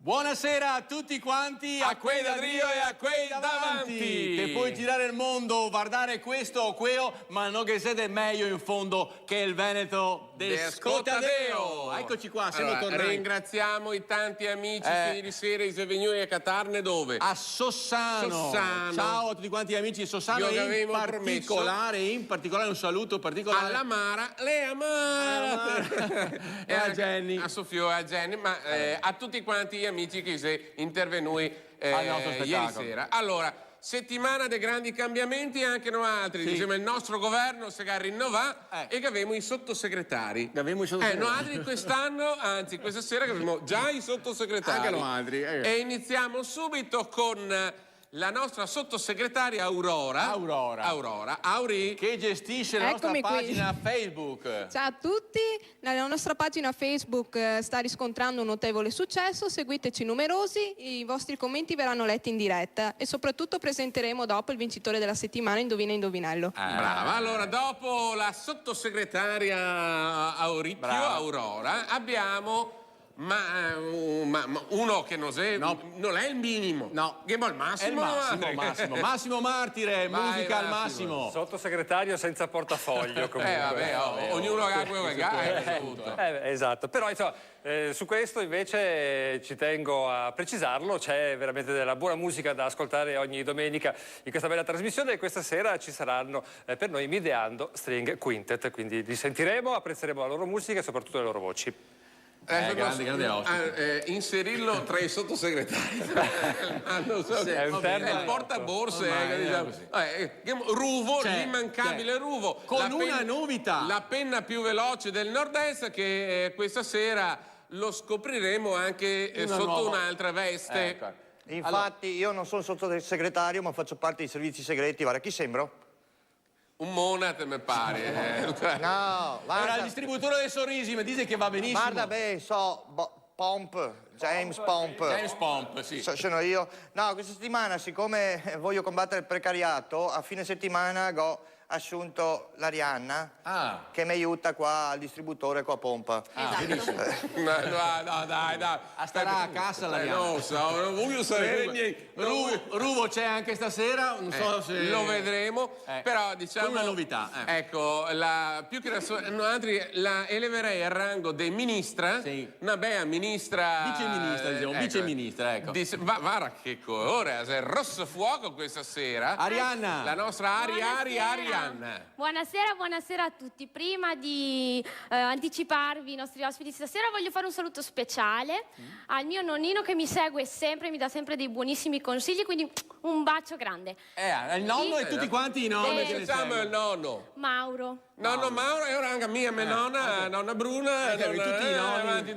Buonasera a tutti quanti, a quei da Rio e a quei davanti. Che puoi girare il mondo, guardare questo o quello, ma non che siete meglio in fondo che il Veneto de Scotadeo. Eccoci qua, siamo tornati. Ringraziamo i tanti amici che ieri sera si sono venuti a Catarne dove? A Sossano. Ciao a tutti quanti gli amici di Sossano e in particolare un saluto particolare alla Mara, Lea Mara e a Jenny. A Sofia e a Jenny, ma a tutti quanti gli amici che sono intervenuti ieri sera. Allora, settimana dei grandi cambiamenti anche noi altri, diciamo il nostro governo si rinnova e che avevamo i sottosegretari. Noi altri quest'anno, anzi questa sera che abbiamo già i sottosegretari. Anche noi altri. E iniziamo subito con la nostra sottosegretaria Aurora, Auri, che gestisce la nostra pagina Facebook. Ciao a tutti, la nostra pagina Facebook sta riscontrando un notevole successo, seguiteci numerosi, i vostri commenti verranno letti in diretta e soprattutto presenteremo dopo il vincitore della settimana Indovina Indovinello. Brava, allora dopo la sottosegretaria Aurora abbiamo uno che non è il minimo, che è il massimo. Massimo Martire, musica al massimo. Sottosegretario senza portafoglio comunque. Ognuno ha quello che ha. Esatto, però insomma, su questo invece ci tengo a precisarlo, c'è veramente della buona musica da ascoltare ogni domenica in questa bella trasmissione e questa sera ci saranno per noi Mideando String Quintet, quindi li sentiremo, apprezzeremo la loro musica e soprattutto le loro voci. Grande inserirlo tra i sottosegretari è un termine, il portaborse Ruvo, l'immancabile Ruvo con una novità, la penna più veloce del nord-est che questa sera lo scopriremo anche sotto un'altra veste. Infatti io non sono sottosegretario ma faccio parte dei servizi segreti. Guarda, chi sembro? Un Monat mi pare. No, guarda. Era il distributore dei sorrisi, mi dice che va benissimo. Guarda, James Pomp, sì. Sono io. No, questa settimana, siccome voglio combattere il precariato, a fine settimana ho assunto l'Arianna che mi aiuta qua al distributore qua a Pompa. Benissimo. No, dai. Starà a casa l'Arianna. Non voglio sapere. Ruvo c'è anche stasera, non so se lo vedremo, però diciamo una novità. Ecco, più che la eleverei al rango di ministra, una bella ministra. Viceministra, ecco. Guarda che ora è rosso fuoco questa sera. Arianna. La nostra Arianna. Buonasera a tutti. Prima di anticiparvi i nostri ospiti stasera voglio fare un saluto speciale al mio nonnino che mi segue sempre, mi dà sempre dei buonissimi consigli, quindi un bacio grande. Il nonno e tutti quanti i nonni che facciamo il nonno? Mauro. Nonno Mauro e ora anche mia nonna, nonna Bruna,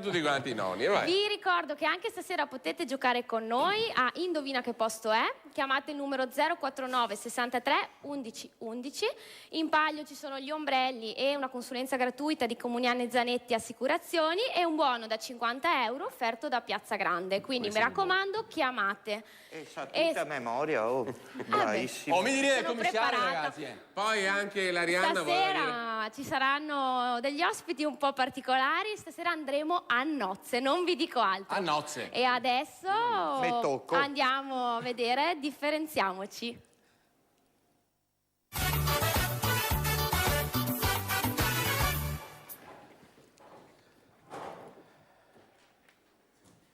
tutti quanti i nonni. Vi ricordo che anche stasera potete giocare con noi a Indovina che posto è. Chiamate il numero 049 63 11 11. In palio ci sono gli ombrelli e una consulenza gratuita di Comuniane Zanetti Assicurazioni e un buono da 50 euro offerto da Piazza Grande. Quindi mi raccomando, chiamate. Sa tutta a memoria, bravissimo. Mi direi il commissario, ragazzi. Poi anche l'Arianna stasera ci saranno degli ospiti un po' particolari. Stasera andremo a nozze, non vi dico altro. A nozze. E adesso andiamo a vedere, differenziamoci.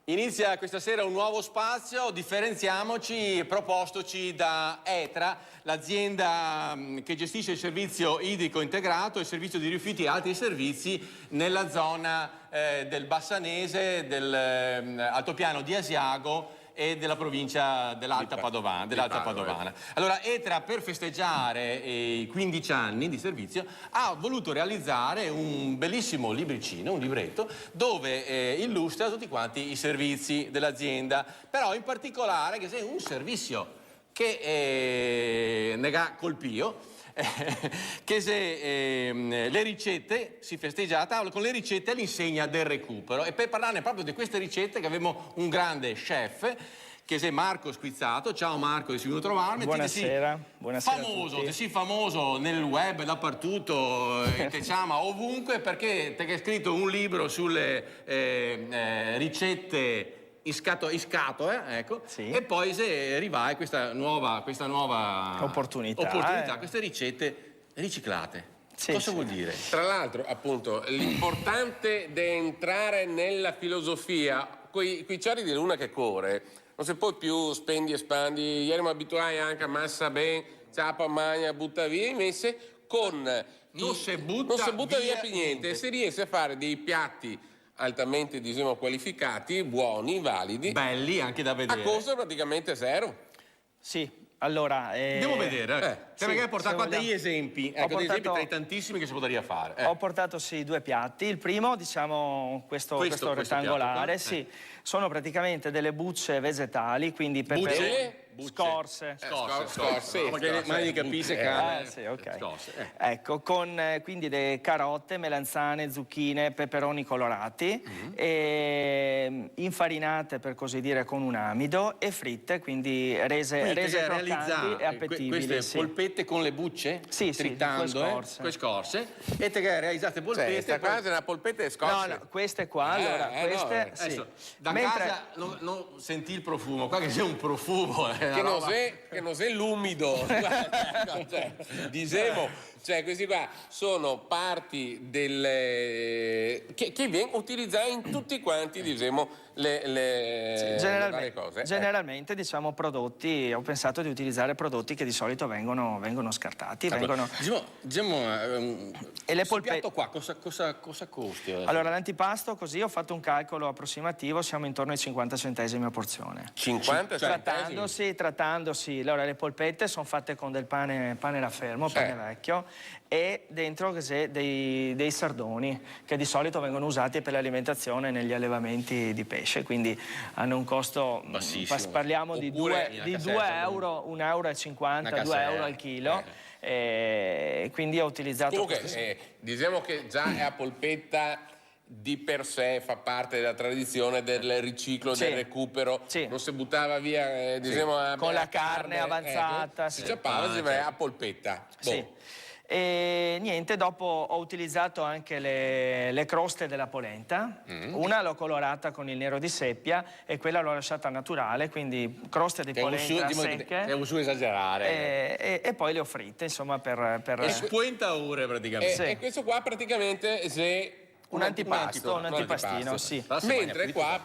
Inizia questa sera un nuovo spazio, differenziamoci, propostoci da ETRA, l'azienda che gestisce il servizio idrico integrato, il servizio di rifiuti e altri servizi nella zona del Bassanese, dell'altopiano di Asiago e della provincia dell'Alta Padovana. Allora ETRA, per festeggiare i 15 anni di servizio, ha voluto realizzare un bellissimo libricino, un libretto, dove illustra tutti quanti i servizi dell'azienda, però in particolare che è un servizio che ne ha colpito, che se le ricette si festeggia a tavola con le ricette all'insegna del recupero, e per parlarne proprio di queste ricette che abbiamo un grande chef che è Marco Squizzato. Ciao Marco, sei venuto a trovarmi. Buonasera. Ti sei famoso nel web, dappertutto, ti chiama ovunque perché ti hai scritto un libro sulle ricette in scatola, ecco, Sì. e poi se rivai questa nuova opportunità, queste ricette riciclate. Sì, Cosa sì. vuol dire? Tra l'altro, appunto, l'importante è entrare nella filosofia, quei ciari di luna che corre, non si può più spendi e spandi, ieri mi abituai anche a massa ben, ciapa, magna, butta via, invece Non si butta via più niente, si riesce a fare dei piatti altamente, diciamo, qualificati, buoni, validi, Belli anche da vedere. a costo praticamente zero. Sì, allora... Andiamo a vedere. sì, Perché portato qua se vogliamo. degli esempi, Ho degli esempi portato- tra i tantissimi che si potrebbe fare. Ho portato sì 2 piatti. Il primo, diciamo, questo rettangolare, piatto qua? sì, sono praticamente delle bucce vegetali, quindi peperoni, Bucce? scorse. Scorse. No, magari non capisce che Sì, ok. scorse. Ecco, con quindi le carote, melanzane, zucchine, peperoni colorati, e infarinate per così dire con un amido e fritte, quindi rese croccanti e appetibili. Queste sì. polpette con le bucce, Sì, tritando, con scorse. con scorse, e te che realizzate polpette. Questa qua è una polpetta e scorse. No, queste qua, allora, queste no, sì. Adesso, da Mentre- casa non senti il profumo, qua che c'è un profumo. Che non è l'umido. Cioè, dicevo, cioè questi qua sono parti che vengono utilizzate in tutti quanti, diciamo, le varie cose. Generalmente diciamo prodotti, ho pensato di utilizzare prodotti che di solito vengono scartati. E le polpette piatto qua cosa costi? Allora l'antipasto, così ho fatto un calcolo approssimativo, siamo intorno ai 50 centesimi a porzione. 50 centesimi? Trattandosi, allora le polpette sono fatte con del pane raffermo, pane vecchio, e dentro dei sardoni che di solito vengono usati per l'alimentazione negli allevamenti di pesce, quindi hanno un costo bassissimo. Parliamo di 2 euro, 1,50 euro, 2 euro al chilo. Quindi ho utilizzato comunque diciamo che già è a polpetta di per sé fa parte della tradizione del riciclo, del recupero, non si buttava via diciamo, con la carne avanzata, si ciappava, si va a polpetta. Sì. E niente, dopo ho utilizzato anche le croste della polenta. Una l'ho colorata con il nero di seppia e quella l'ho lasciata naturale, quindi croste di polenta secche. È un su esagerare. E poi le ho fritte, insomma, per... E 50 ore praticamente. E questo qua praticamente è un antipastino, sì. Mentre qua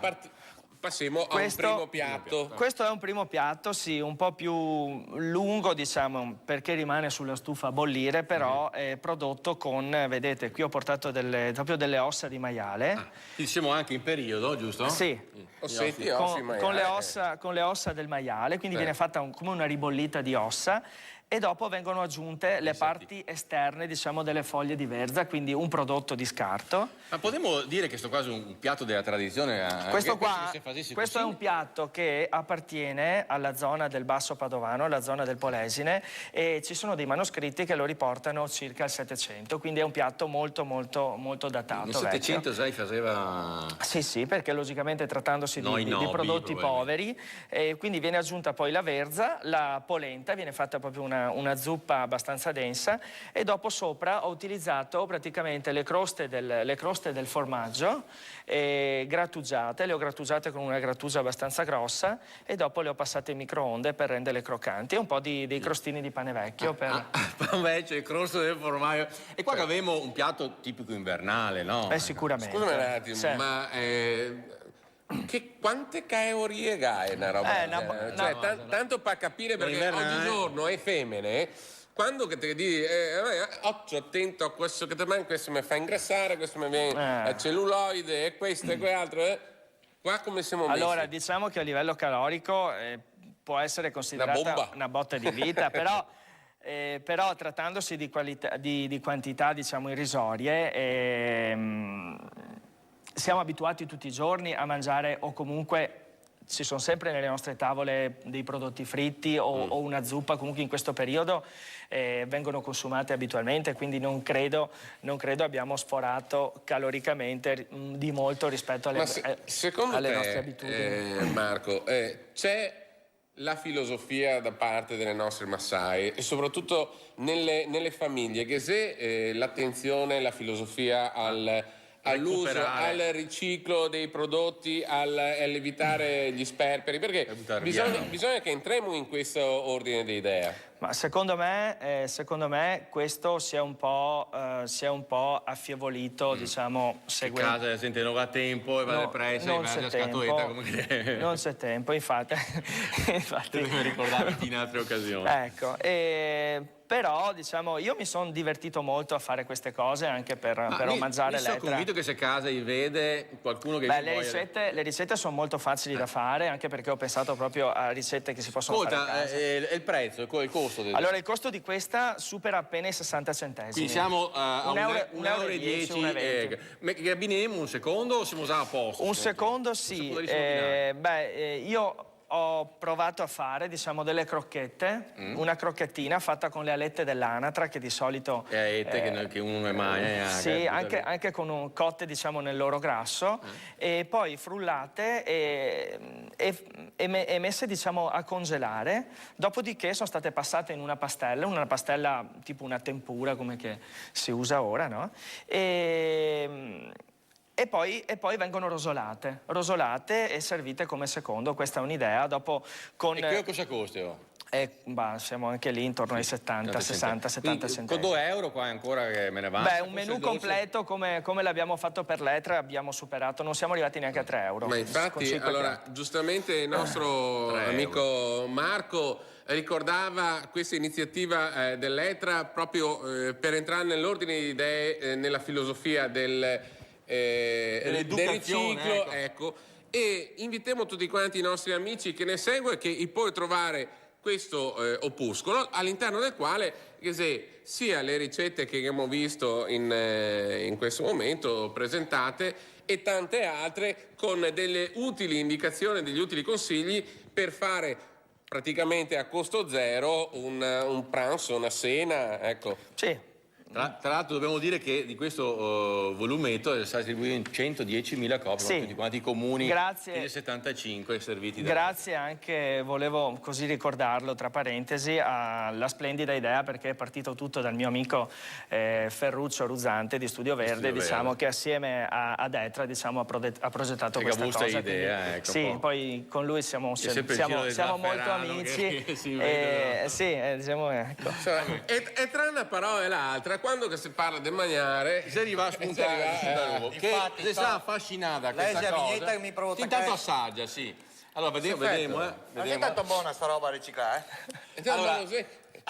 passiamo a un primo piatto. Questo è un primo piatto, sì, un po' più lungo, diciamo, perché rimane sulla stufa a bollire, però è prodotto con, vedete, qui ho portato proprio delle ossa di maiale. Quindi siamo anche in periodo, giusto? Sì. Con le ossa del maiale, quindi viene fatta come una ribollita di ossa. E dopo vengono aggiunte le parti esterne, diciamo, delle foglie di verza, quindi un prodotto di scarto. Ma potremmo dire che sto quasi un piatto della tradizione? Questo è un piatto che appartiene alla zona del Basso Padovano, alla zona del Polesine, e ci sono dei manoscritti che lo riportano circa al 700, quindi è un piatto molto molto molto datato. Nel 700 sai faceva... Sì, perché logicamente trattandosi di prodotti poveri, quindi viene aggiunta poi la verza, la polenta, viene fatta proprio una zuppa abbastanza densa, e dopo sopra ho utilizzato praticamente le croste del formaggio grattugiate, le ho grattugiate con una grattugia abbastanza grossa e dopo le ho passate in microonde per renderle croccanti, e un po' dei crostini di pane vecchio invece il crosto del formaggio. E qua che avevamo un piatto tipico invernale, no? Sicuramente. Scusami un attimo, ma quante calorie ha una roba? Tanto per capire, perché oggigiorno è femmine, quando che ti dici occhio attento a questo che ti manca, questo mi fa ingrassare, questo mi viene celluloide e questo e quell'altro, qua come siamo messi? Allora, diciamo che a livello calorico può essere considerata una botta di vita, però trattandosi di quantità, diciamo, irrisorie, siamo abituati tutti i giorni a mangiare, o comunque ci sono sempre nelle nostre tavole dei prodotti fritti o una zuppa, comunque in questo periodo vengono consumate abitualmente, quindi non credo abbiamo sforato caloricamente di molto rispetto alle nostre abitudini. Marco, c'è la filosofia da parte delle nostre Maasai e soprattutto nelle famiglie, che se l'attenzione, la filosofia all'uso, al riciclo dei prodotti, all'evitare gli sperperi, perché bisogna che entriamo in questo ordine di idee. Ma secondo me questo si è un po' affievolito, diciamo, seguendo. In casa sente non va a tempo e va depressa e va a scatoletta. Non c'è tempo, infatti. Devo ricordarti in altre occasioni. Ecco, però diciamo io mi sono divertito molto a fare queste cose anche per omaggiare l'Etra. Sono convinto che se casa vede qualcuno che le ricette sono molto facili da fare, anche perché ho pensato proprio a ricette che si possono fare a casa. Il prezzo, il costo? Allora, il costo di questa supera appena i 60 centesimi. Quindi siamo a 1,10 €. Che abbiniamo un secondo o siamo già a posto? Un secondo sì. Io ho provato a fare, diciamo, delle crocchette, una crocchettina fatta con le alette dell'anatra, che di solito... che uno non è mai... sì, anche cotte, diciamo, nel loro grasso, e poi frullate e messe, diciamo, a congelare, dopodiché sono state passate in una pastella tipo una tempura, come che si usa ora, no? E poi vengono rosolate e servite come secondo. Questa è un'idea. Dopo con... E che cosa costa? Siamo anche lì intorno ai 70 centesimi. Con 2 € qua ancora che me ne va. Un menù completo come l'abbiamo fatto per l'Etra abbiamo superato, non siamo arrivati neanche a 3 €. Ma infatti, allora, giustamente il nostro amico Marco ricordava questa iniziativa dell'Etra proprio per entrare nell'ordine di idee, nella filosofia del riciclo, ecco. E invitiamo tutti quanti i nostri amici che ne seguono e che puoi trovare questo opuscolo, all'interno del quale sia le ricette che abbiamo visto in questo momento presentate e tante altre, con delle utili indicazioni, degli utili consigli per fare praticamente a costo zero un pranzo, una cena, ecco. Sì. Tra l'altro dobbiamo dire che di questo volumetto è stato distribuito in 110.000 copie, tutti quanti i comuni del 75 serviti. Grazie anche, volevo così ricordarlo tra parentesi, alla splendida idea, perché è partito tutto dal mio amico Ferruccio Ruzzante di Studio Verde, diciamo, che assieme ad Etra, diciamo, ha progettato questa cosa. Idea, ecco, sì, poi con lui siamo molto amici. Diciamo, ecco. E tra una parola e l'altra, quando che si parla del mangiare si arriva a spuntare che si sta affascinata questa cosa. Che mi provoca. Intanto assaggia, sì. Allora vediamo. Non è tanto buona sta roba a riciclare, Allora,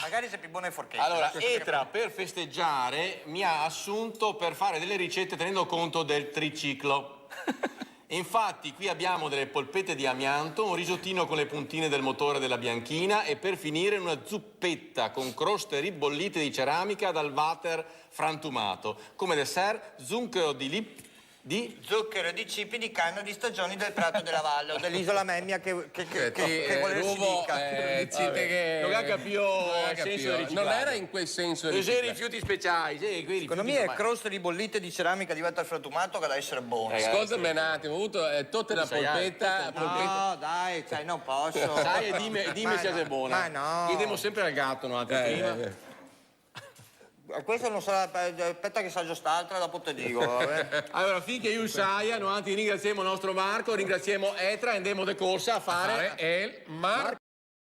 magari sei più buona il forchetto. Allora, Etra per festeggiare mi ha assunto per fare delle ricette tenendo conto del triciclo. Infatti qui abbiamo delle polpette di amianto, un risottino con le puntine del motore della bianchina e per finire una zuppetta con croste ribollite di ceramica dal water frantumato. Come dessert, zucchero zucchero di cipi di canna di stagioni del Prato della Valle, dell'isola Memmia che vuole si dica. Non ha capito il senso di riciclaggio. Non era in quel senso di riciclaggio. Rifiuti speciali. Secondo me è croste ribollite di ceramica di water frantumato che deve essere buono. Ascoltami un attimo, ho avuto tutta la polpetta. No, dai, non posso. Sai, dimmi se è buona. Ma no. Chiediamo sempre al gatto, no? Prima. Questo non sarà, aspetta che saggio st'altra, dopo te dico. Allora, finché io saia, noi ringraziamo il nostro Marco, ringraziamo Etra e andiamo di corsa a fare il Marco.